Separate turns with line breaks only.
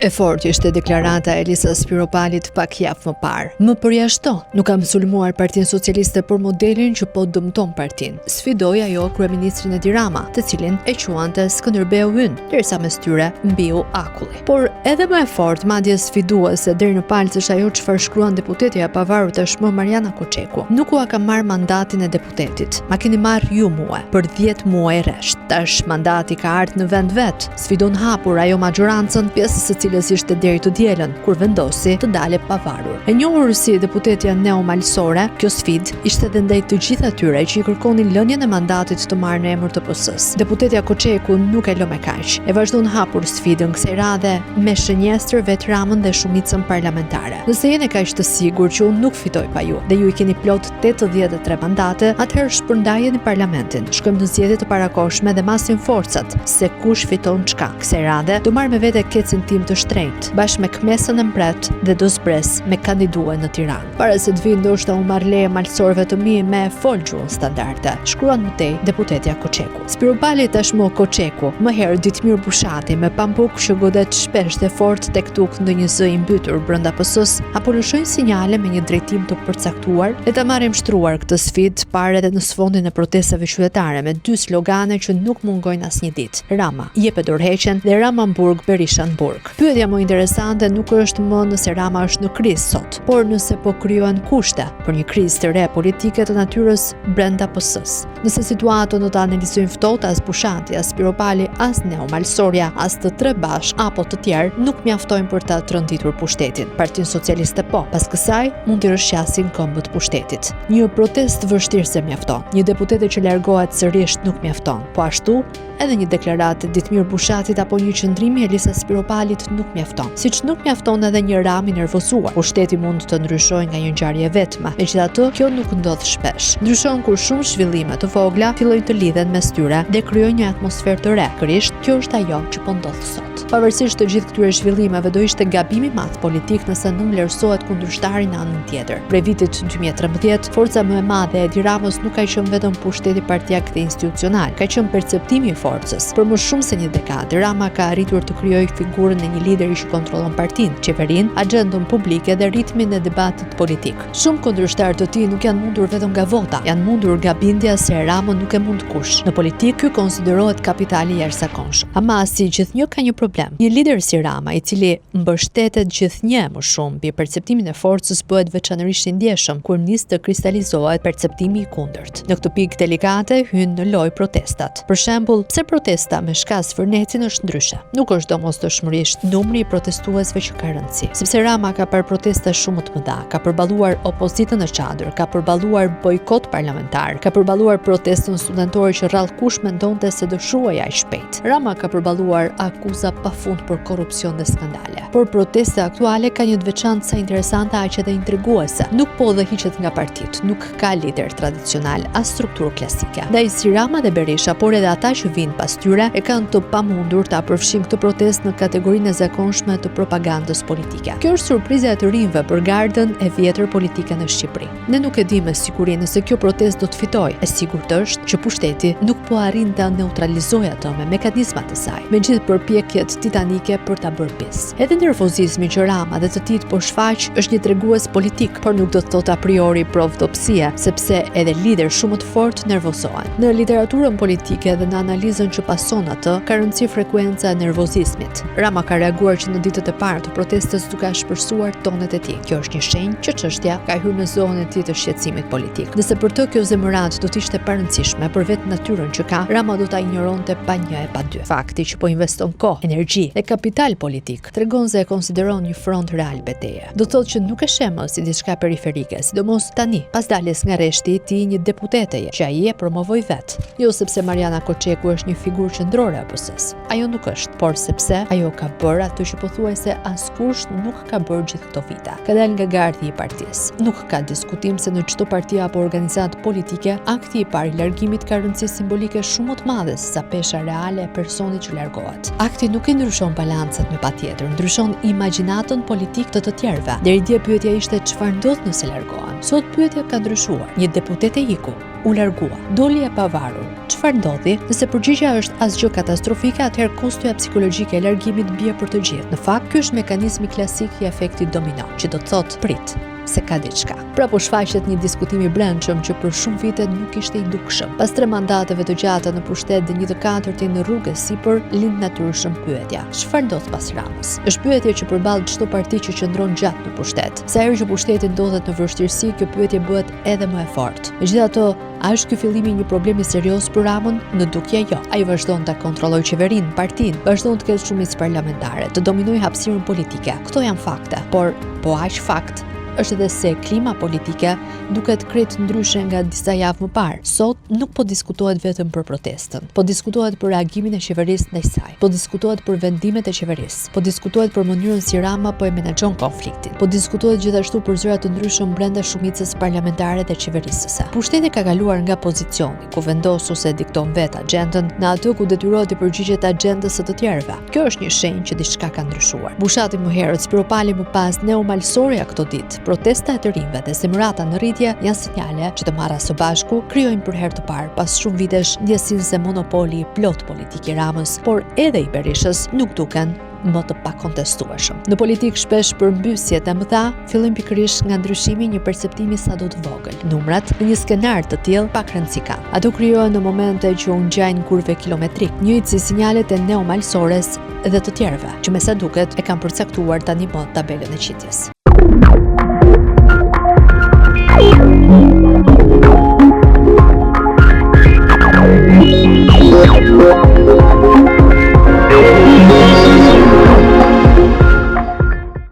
E fortë ishte deklarata e Elisës Spiropalit pak javë më parë. Më përjashto, nuk kam sulmuar Partinë Socialiste për modelin që po dëmton partinë. Sfidoi ajo kryeministrin Edi Rama, të cilin e quante Skënderbeu ynë, derisa mes tyre mbiu akulli. Por edhe më e fortë, madje sfiduese deri në palc është ajo çfarë shkruan deputetja e pavarur tashmë Mariana Koçeku. Nuk ua ka marr mandatin e deputetit. Ma keni marr ju mua për 10 muaj rresht. Tash mandati ka ardhur në vend vet. Sfidon hapur ajo majorancën, pjesës së cilës ishte deri të dielën, kur vendosi të dale pavarur. E njohur si deputetja neomalsore, kjo sfidë ishte edhe ndaj të gjithë atyre që i kërkonin lënien e mandatit të marrë në emër të PS-s. Deputetja Koçeku nuk e lë me kaq. E vazhdon hapur sfidën kësaj radhe me shënjestër vet Ramën dhe shumicën parlamentare. Nëse jeni kaq të sigurt që unë nuk fitoj pa ju dhe ju i keni plot 83 mandate, atëherë shpërndajeni parlamentin. Shkojmë në zgjedhje të parakohshme dhe masin forcat se kush fiton çka. Kësaj radhe do marr me vete kecin tim të shtrenjtë, bashkë me kmesën e mbret dhe do zbres me kandidue në Tiranë. Para se të vi ndoshta u marr leje malsorëve të mi me folgjull standarde, shkruan më tej deputetja Koçeku. Spiropali tashmë Koçeku, më herë Ditmir Bushati me pambuk që godet shpesh dhe fort tek tuk ndonjë zë i mbytur brenda PS-s, apo lëshojnë sinjale me një drejtim të përcaktuar. Le ta marrim shtruar këtë sfidë parë edhe në sfondin e protestave qytetare me 2 slogane që nuk mungojnë asnjë ditë. Rama jep dorëheqjen dhe Ramanburg Berishanburg. Pyetja më interesante nuk është më nëse Rama është në krizë sot, por nëse po krijohen kushte për një krizë të re politike të natyrës brenda PS-s. Nëse situatën do ta analizojmë ftohtë, as Bushati, as Spiropali, as neomalsoria, as të tre bashk apo të tjerë nuk mjaftojnë për ta trënditur pushtetin. Partinë Socialiste po, pas kësaj mund të rrshqasin këmbët pushtetit. Një protestë vështirë se mjafton. Një deputete që largohet sërish nuk mjafton. Po ashtu, edhe një deklaratë Ditmir Bushatit apo një qëndrim i Elisës Spiropalit nuk mjafton. Siç nuk mjafton edhe një Ram i nervozuar. Pushteti mund të ndryshojë nga një ngjarje vetme. Megjithatë, kjo nuk ndodh shpesh. Ndryshon kur shumë zhvillime të vogla fillojnë të lidhen mes tyre dhe krijojnë një atmosferë të re. Kryesisht, kjo është ajo që po ndodh sot. Pavarësisht të gjithë këtyre zhvillimeve, do ishte gabim i madh politik nëse nuk vlerësohet kundërshtari në anën tjetër. Prej vitit 2013, forca më e madhe e Edi Ramës nuk ka qenë vetëm pushteti partijak dhe institucional, ka qenë perceptimi i forcës. Për më shumë se një dekadë, Rama ka arritur të krijojë figurën e një lideri që kontrollon partinë, qeverinë, agjendën publike dhe ritmin e debatit politik. Shumë kundërshtar të tij nuk janë mundur vetëm nga vota, janë mundur nga bindja se Rama nuk e mund kush. Në politikë ky konsiderohet kapitali i jashtëzakonshëm. Ama si gjithnjë ka një problem. Një lider si Rama, i cili mbështetet gjithnjë më shumë mbi perceptimin e forcës, bëhet veçanërisht i ndjeshëm kur nis të kristalizohet perceptimi i kundërt. Në këtë pikë delikate hyn në lojë protestat. Për shembull, pse protesta me shkas Fërnetin është ndryshe? Nuk është domosdoshmërisht numri i protestuesve që ka rëndësi, sepse Rama ka parë protesta shumë të mëdha, ka përballuar opozitën në çadër, ka përballuar bojkot parlamentar, ka përballuar protestën studentore që rrallkush mendonte se do shuhej aq shpejt. Rama ka përballuar akuza pafund për korrupsion dhe skandale. Por protesta aktuale ka një të veçantë sa interesante aq edhe intriguese. Nuk po dhe hiqet nga partitë, nuk ka lider tradicional as strukturë klasike. Ndaj si Rama dhe Berisha, por edhe ata që vinë pas tyre e kanë të pamundur ta përfshin këtë protestë në kategorinë e zakonshme të propagandës politike. Kjo është surpriza e të rinjve për gardën e vjetër politike në Shqipëri. Ne nuk e dimë me siguri nëse kjo protestë do të fitojë. E sigurt është që pushteti nuk po arrin ta neutralizojë atë me mekanizmat e saj, me gjithë përpjekjet titanike për ta bërë pis. Edhe nervozizmi që Rama dhe të tij po shfaq është një tregues politik, por nuk do të thotë a priori provdopsie, sepse edhe lider shumë të fortë nervozohen. Në literaturën politike dhe në analizën që pason atë, ka rëndësi frekuenca e nervozizmit. Rama ka reaguar që në ditët e parë të protestës duke shpërsuar tonet e tij. Kjo është një shenjë që çështja ka hyrë në zonën e tij të shqetësimit politik. Nëse për të kjo zemërat do të ishte pa rëndësishme për vetë natyrën që ka, Rama do ta injoronte pa një e pa dy. Fakti që po investon kohë, energji dhe kapital politik tregon se e konsideron një front real betejë. Do thotë që nuk e sheh më si diçka periferike, sidomos tani, pas daljes nga rreshti i tij një deputeteje që ai e promovoi vet. Jo sepse Mariana Koçeku është një figurë qendrore e PS-s. Ajo nuk është, por sepse ajo ka bërë atë që pothuajse askush nuk ka bërë gjithë këto vite. Ka dalë nga gardhi i partisë. Nuk ka diskutim se në çdo parti apo organizatë politike, akti i parë i largimit ka rëndësi simbolike shumë më të madhe se sa pesha reale e personit që largohet. Akti nuk i ndryshon balancet me patjetër, ndryshon imagjinatën politik të tjerëve. Deri dje pyetja ishte çfarë ndodh nëse largohen. Sot pyetja ka ndryshuar. Një deputete iku, u largua, doli e pavarur. Çfarë Çfarë ndodhi? Nëse përgjigjja është asgjë katastrofike, atëherë kostja psikologjike e largimit bie për të gjithë. Në fakt, ky është mekanizmi klasik i efektit domino, që do të thotë prit se ka diçka. Pra po shfaqet një diskutim i brendshëm që për shumë vite nuk ishte i dukshëm. Pas 3 mandateve të gjata në pushtet dhe 1/4 në rrugë sipër, lind natyrshëm pyetja: çfarë ndodh pas Ramës? Është pyetje që përballë çdo parti që qëndron gjatë në pushtet. Sa herë që pushteti ndodhet në vështirësi, kjo pyetje bëhet edhe më e fortë. Megjithatë, a është ky fillimi i një problemi serioz për Ramën? Në dukje jo. Ai vazhdon ta kontrollojë qeverinë, partinë, vazhdon të ketë shumicë parlamentare, të dominojë hapësirën politike. Këto janë fakte, por po aq fakt është edhe se klima politike duket krejt ndryshe nga disa javë më parë. Sot nuk po diskutohet vetëm për protestën, po diskutohet për reagimin e qeverisë ndaj saj, po diskutohet për vendimet e qeverisë, po diskutohet për mënyrën si Rama po e menaxhon konfliktin, po diskutohet gjithashtu për zëra të ndryshëm brenda shumicës parlamentare të qeverisëse. Pushteti ka kaluar nga pozicioni ku vendos ose dikton vet agjendën në atë ku detyrohet të përgjigjet agjendës së të tjerëve. Kjo është një shenjë që diçka ka ndryshuar. Bushati më herët, Spiropali më pas, neomalsoria këto ditë. Protesta e të rinjve dhe semërata në rritje janë sinjale që të marra së bashku krijojnë për herë të parë pas shumë vitesh ndjesinë se monopoli i plot politik i Ramës, por edhe i Berishës nuk duken më të pakontestueshëm. Në politikë shpesh përmbysjet e mëdha fillojnë pikërisht nga ndryshimi i një perceptimi sado të vogël. Numrat në një skenar të tillë pak rëndësi kanë. Ato krijohen në momente që u ngjajnë kurve kilometrik, njëjtë si sinjalet e neomalsores dhe të tjerëve, që me sa duket e kanë përcaktuar tani më tabelën e qitjes.